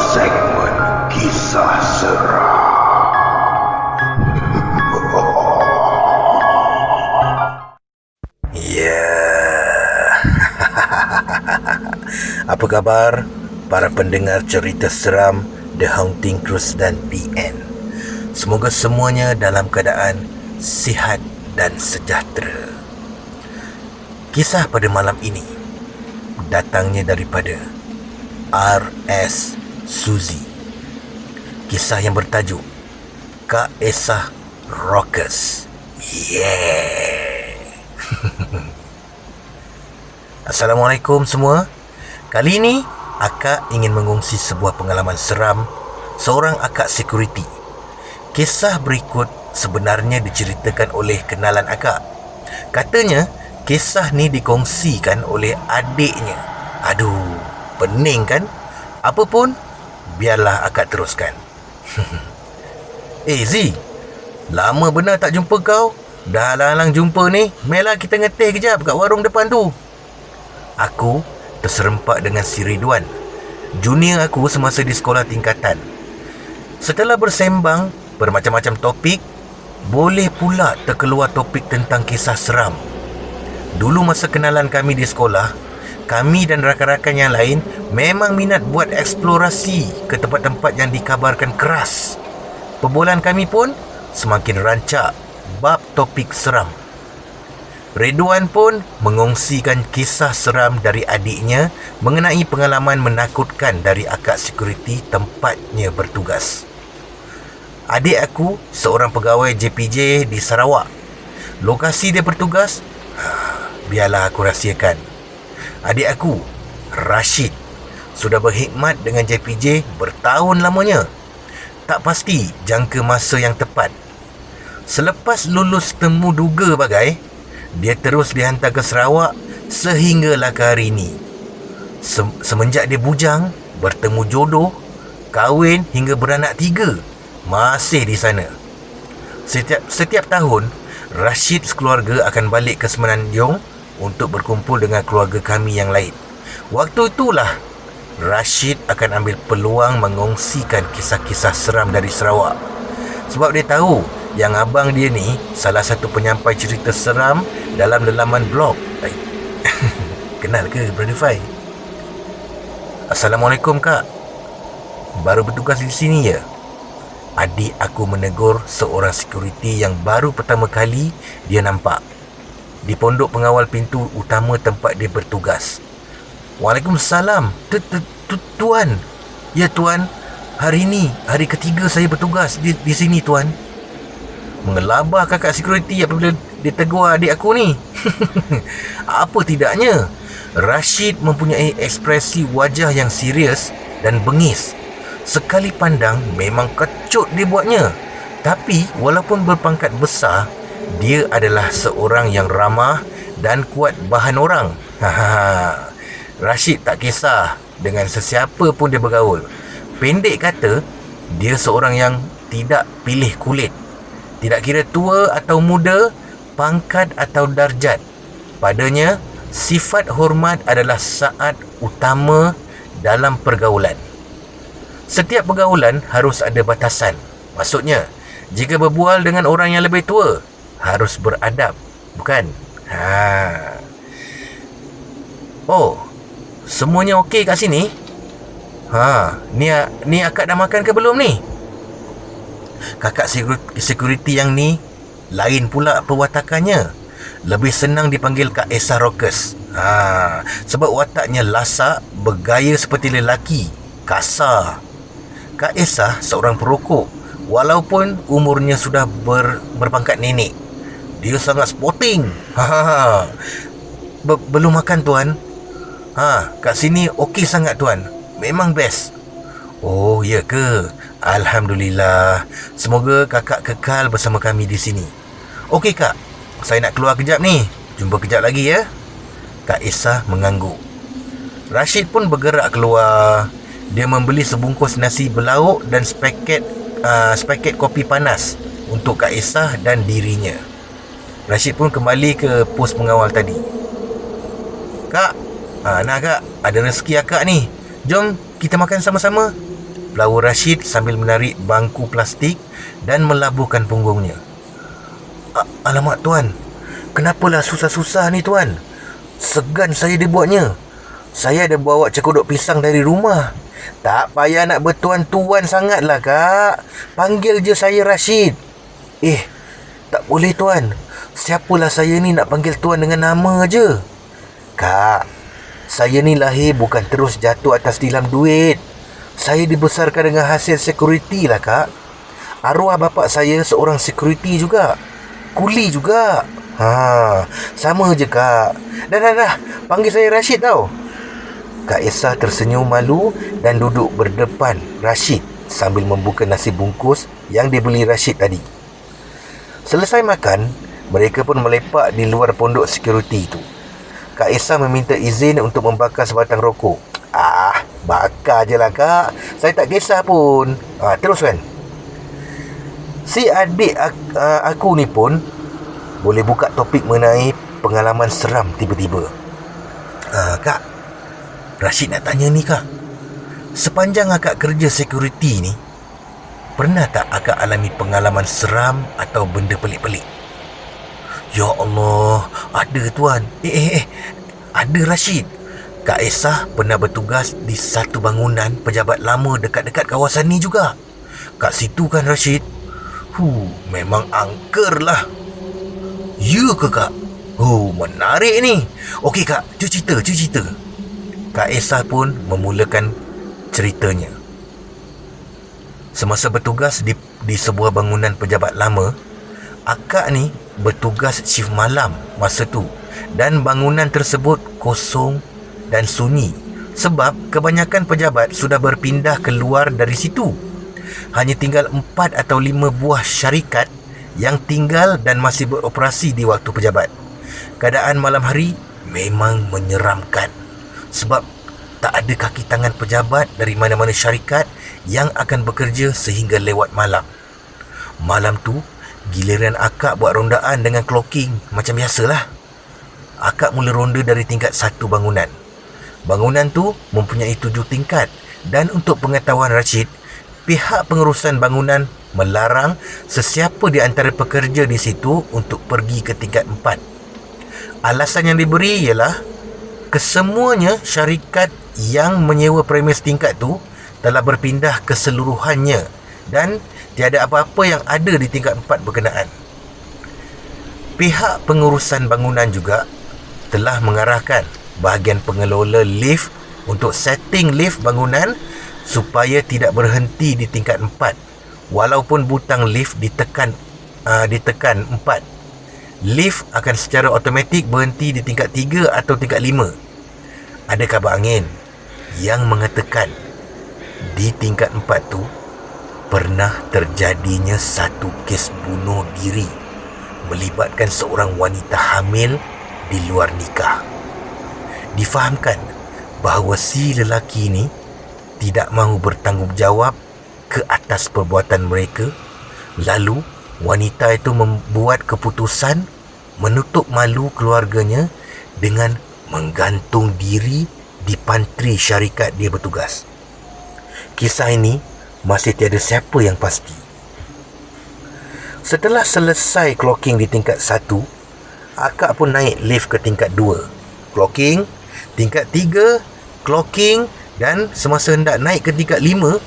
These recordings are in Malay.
segmen kisah seram. Apa khabar para pendengar cerita seram The Haunting Cruise dan PN? Semoga semuanya dalam keadaan sihat dan sejahtera. Kisah pada malam ini datangnya daripada R.S. Suzy. Kisah yang bertajuk Kak Esah Rockers. Assalamualaikum semua. Kali ini akak ingin mengongsi sebuah pengalaman seram seorang akak security. Kisah berikut sebenarnya diceritakan oleh kenalan akak. Katanya kisah ni dikongsikan oleh adiknya. Aduh, pening kan? Apa pun, biarlah akak teruskan. Z, lama benar tak jumpa kau. Dah halang-halang jumpa ni. Melah kita ngeteh kejap kat warung depan tu. Aku terserempak dengan si Ridwan, junior aku semasa di sekolah tingkatan. Setelah bersembang bermacam-macam topik, boleh pula terkeluar topik tentang kisah seram. Dulu masa kenalan kami di sekolah, kami dan rakan-rakan yang lain memang minat buat eksplorasi ke tempat-tempat yang dikabarkan keras. Perbualan kami pun semakin rancak bab topik seram. Ridwan pun mengongsikan kisah seram dari adiknya mengenai pengalaman menakutkan dari akak security tempatnya bertugas. Adik aku seorang pegawai JPJ di Sarawak. Lokasi dia bertugas, biarlah aku rahsiakan. Adik aku, Rashid, sudah berkhidmat dengan JPJ bertahun lamanya. Tak pasti jangka masa yang tepat. Selepas lulus temu duga bagai, dia terus dihantar ke Sarawak sehinggalah ke hari ini. Semenjak dia bujang, bertemu jodoh, kahwin hingga beranak 3, masih di sana. Setiap tahun, Rashid sekeluarga akan balik ke Semenanjung untuk berkumpul dengan keluarga kami yang lain. Waktu itulah Rashid akan ambil peluang mengongsikan kisah-kisah seram dari Sarawak. Sebab dia tahu yang abang dia ni salah satu penyampai cerita seram dalam laman blog. Kenal ke Brother Fai? Assalamualaikum kak. Baru bertugas di sini ya? Adik aku menegur seorang security yang baru pertama kali dia nampak di pondok pengawal pintu utama tempat dia bertugas. Waalaikumsalam. Tuan. Ya tuan, hari ini hari ketiga saya bertugas di sini tuan. Mengelabah kakak security apabila dia tegur adik aku ni. Apa tidaknya, Rashid mempunyai ekspresi wajah yang serius dan bengis. Sekali pandang memang kecut dia buatnya. Tapi walaupun berpangkat besar, dia adalah seorang yang ramah dan kuat bahan orang. Rashid tak kisah dengan sesiapa pun dia bergaul. Pendek kata, dia seorang yang tidak pilih kulit. Tidak kira tua atau muda, pangkat atau darjat. Padanya, sifat hormat adalah syarat utama dalam pergaulan. Setiap pergaulan harus ada batasan. Maksudnya, jika berbual dengan orang yang lebih tua, harus beradab, bukan? Oh, semuanya okey kat sini? Ni akak dah makan ke belum ni? Kakak security yang ni lain pula perwatakannya. Lebih senang dipanggil Kak Esah Rockers. Sebab wataknya lasak, bergaya seperti lelaki, kasar. Kak Esah seorang perokok. Walaupun umurnya sudah berpangkat nenek, dia sangat sporting. Belum makan tuan? Kat sini okey sangat tuan. Memang best. Oh, ya ke? Alhamdulillah. Semoga kakak kekal bersama kami di sini. Okey kak, saya nak keluar kejap ni. Jumpa kejap lagi ya. Kak Esah mengangguk. Rashid pun bergerak keluar. Dia membeli sebungkus nasi berlauk dan sepaket kopi panas untuk Kak Esah dan dirinya. Rashid pun kembali ke pos pengawal tadi. Kak, nak kak, ada rezeki akak ni. Jom kita makan sama-sama. lawa Rashid sambil menarik bangku plastik dan melabuhkan punggungnya. Alamak tuan, kenapalah susah-susah ni tuan? Segan saya dibuatnya. Saya ada bawa cekodok pisang dari rumah. Tak payah nak bertuan-tuan sangatlah kak. Panggil je saya Rashid. Tak boleh tuan. Siapalah saya ni nak panggil tuan dengan nama je. Kak, saya ni lahir bukan terus jatuh atas tilam duit. Saya dibesarkan dengan hasil security lah kak. Arwah bapak saya seorang security juga. Kuli juga. Sama je kak. Dah. Panggil saya Rashid tau. Kak Esa tersenyum malu dan duduk berdepan Rashid sambil membuka nasi bungkus yang dibeli Rashid tadi. Selesai makan, mereka pun melepak di luar pondok security itu. Kak Esa meminta izin untuk membakar sebatang rokok. Bakar je lah kak. Saya tak kisah pun. Teruskan. Si adik aku ni pun boleh buka topik mengenai pengalaman seram tiba-tiba. Kak, Rashid nak tanya ni kak. Sepanjang akak kerja security ni, pernah tak akak alami pengalaman seram atau benda pelik-pelik? Ya Allah, ada tuan. Ada Rashid. Kak Esa pernah bertugas di satu bangunan pejabat lama dekat-dekat kawasan ni juga. Kat situ kan Rashid, memang angker lah. Ya ke kak? Menarik ni. Okey kak, cuci cerita. Kak Esa pun memulakan ceritanya. Semasa bertugas di sebuah bangunan pejabat lama, akak ni bertugas shift malam masa tu, dan bangunan tersebut kosong dan sunyi sebab kebanyakan pejabat sudah berpindah keluar dari situ. Hanya tinggal 4 atau 5 buah syarikat yang tinggal dan masih beroperasi di waktu pejabat. Keadaan malam hari memang menyeramkan sebab tak ada kaki tangan pejabat dari mana-mana syarikat yang akan bekerja sehingga lewat malam. Malam tu, giliran akak buat rondaan dengan clocking macam biasalah. Akak mula ronda dari tingkat 1 bangunan. Bangunan tu mempunyai 7 tingkat, dan untuk pengetahuan Rashid, pihak pengurusan bangunan melarang sesiapa di antara pekerja di situ untuk pergi ke tingkat 4. Alasan yang diberi ialah kesemuanya syarikat yang menyewa premis tingkat tu telah berpindah keseluruhannya dan tiada apa-apa yang ada di tingkat 4 berkenaan. Pihak pengurusan bangunan juga telah mengarahkan bahagian pengelola lift untuk setting lift bangunan supaya tidak berhenti di tingkat 4 walaupun butang lift ditekan 4. Lift akan secara automatik berhenti di tingkat 3 atau tingkat 5. Ada kabar angin yang mengatakan di tingkat 4 tu pernah terjadinya satu kes bunuh diri melibatkan seorang wanita hamil di luar nikah. Difahamkan bahawa si lelaki ni tidak mahu bertanggungjawab ke atas perbuatan mereka. Lalu wanita itu membuat keputusan menutup malu keluarganya dengan menggantung diri di pantry syarikat dia bertugas. Kisah ini masih tiada siapa yang pasti. Setelah selesai clocking di tingkat 1, akak pun naik lift ke tingkat 2. Clocking, tingkat 3, clocking, dan semasa hendak naik ke tingkat 5,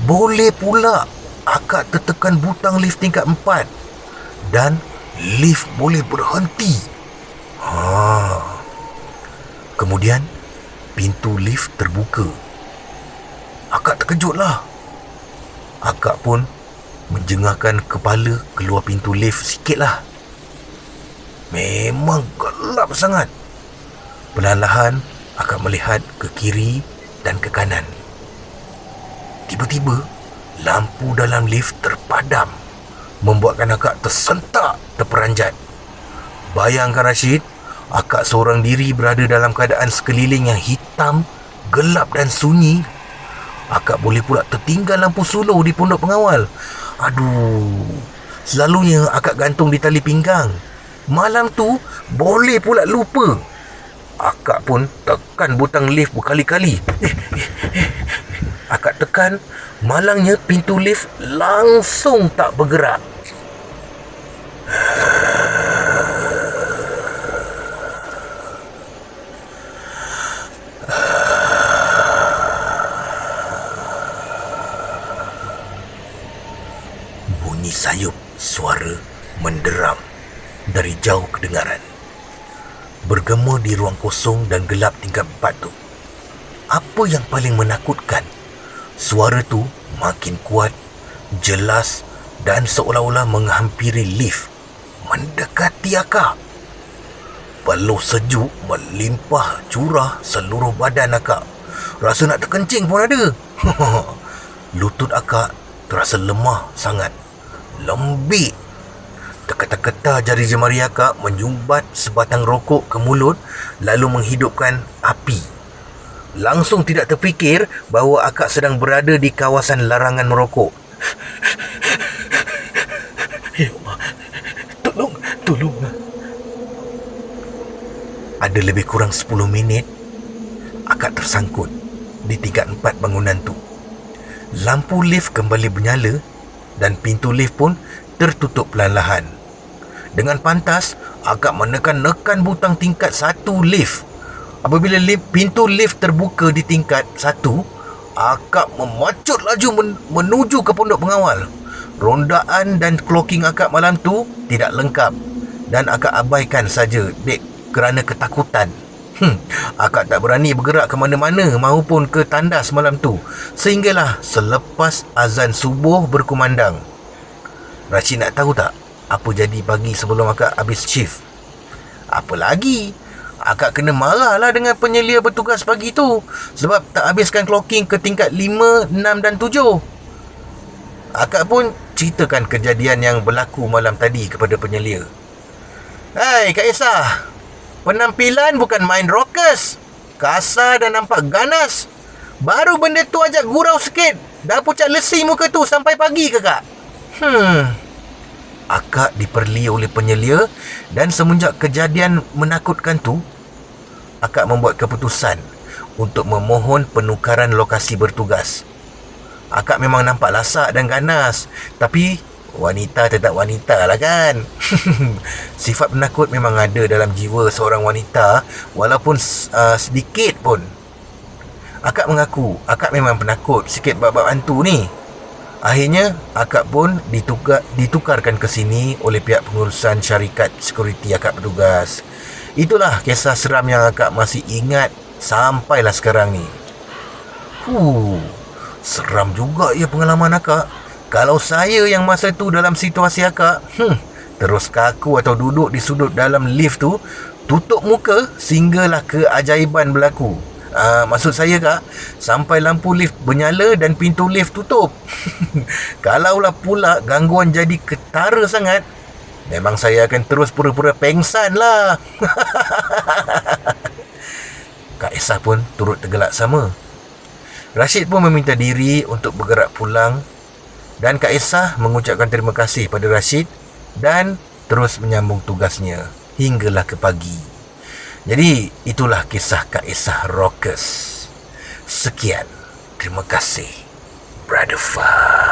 boleh pula akak tertekan butang lift tingkat 4 dan lift boleh berhenti. Kemudian pintu lift terbuka. Akak terkejutlah. Akak pun menjengahkan kepala keluar pintu lift sikitlah. Memang gelap sangat. Perlahan-lahan akak melihat ke kiri dan ke kanan. Tiba-tiba lampu dalam lift terpadam, membuatkan akak tersentak, terperanjat. Bayangkan Rashid, akak seorang diri berada dalam keadaan sekeliling yang hitam, gelap dan sunyi. Akak boleh pula tertinggal lampu suluh di pondok pengawal. Selalunya akak gantung di tali pinggang. Malam tu boleh pula lupa. Akak pun tekan butang lift berkali-kali. Akak tekan, Malangnya pintu lift langsung tak bergerak. Bunyi sayup suara menderam dari jauh kedengaran. Bergema di ruang kosong dan gelap tingkat 4 tu. Apa yang paling menakutkan, suara tu makin kuat, jelas dan seolah-olah menghampiri lift, mendekati akak. Peluh sejuk melimpah curah seluruh badan akak. Rasa nak terkencing pun ada. Lutut akak terasa lemah sangat. Lembik. Terketa-keta jari jemari akak menyumbat sebatang rokok ke mulut lalu menghidupkan api. Langsung tidak terfikir bahawa akak sedang berada di kawasan larangan merokok. Ya Allah, tolong. Ada lebih kurang 10 minit akak tersangkut di tingkat 4 bangunan tu. Lampu lift kembali menyala dan pintu lift pun tertutup perlahan-lahan. Dengan pantas, akak menekan-nekan butang tingkat 1 lift. Apabila pintu lift terbuka di tingkat 1, akak memacut laju menuju ke pondok pengawal. Rondaan dan clocking akak malam tu tidak lengkap dan akak abaikan saja kerana ketakutan. Akak tak berani bergerak ke mana-mana maupun ke tandas malam tu sehinggalah selepas azan subuh berkumandang. Rashid nak tahu tak apa jadi pagi sebelum akak habis shift? Apa lagi? Akak kena marah lah dengan penyelia bertugas pagi tu sebab tak habiskan clocking ke tingkat 5, 6 dan 7. Akak pun ceritakan kejadian yang berlaku malam tadi kepada penyelia. Hai Kak Esah, penampilan bukan main rockers. Kasar dan nampak ganas. Baru benda tu ajak gurau sikit, dah pucat lesi muka tu sampai pagi ke Kak? Akak diperli oleh penyelia dan semenjak kejadian menakutkan tu, akak membuat keputusan untuk memohon penukaran lokasi bertugas. Akak memang nampak lasak dan ganas, tapi wanita tetap wanita lah kan. Sifat penakut memang ada dalam jiwa seorang wanita, walaupun sedikit pun. Akak mengaku akak memang penakut sikit bab-bab hantu ni. Akhirnya akak pun ditukarkan ke sini oleh pihak pengurusan syarikat security akak bertugas. Itulah kisah seram yang akak masih ingat sampailah sekarang ni. Seram juga ya pengalaman akak. Kalau saya yang masa tu dalam situasi akak, terus kaku atau duduk di sudut dalam lift tu, tutup muka sehinggalah keajaiban berlaku. Maksud saya Kak, sampai lampu lift bernyala dan pintu lift tutup. Kalaulah pula gangguan jadi ketara sangat, memang saya akan terus pura-pura pengsan lah. Kak Esah pun turut tergelak sama. Rashid pun meminta diri untuk bergerak pulang dan Kak Esah mengucapkan terima kasih pada Rashid dan terus menyambung tugasnya hinggalah ke pagi. Jadi itulah kisah Kak Esah Rockers. Sekian, terima kasih Brother Fah.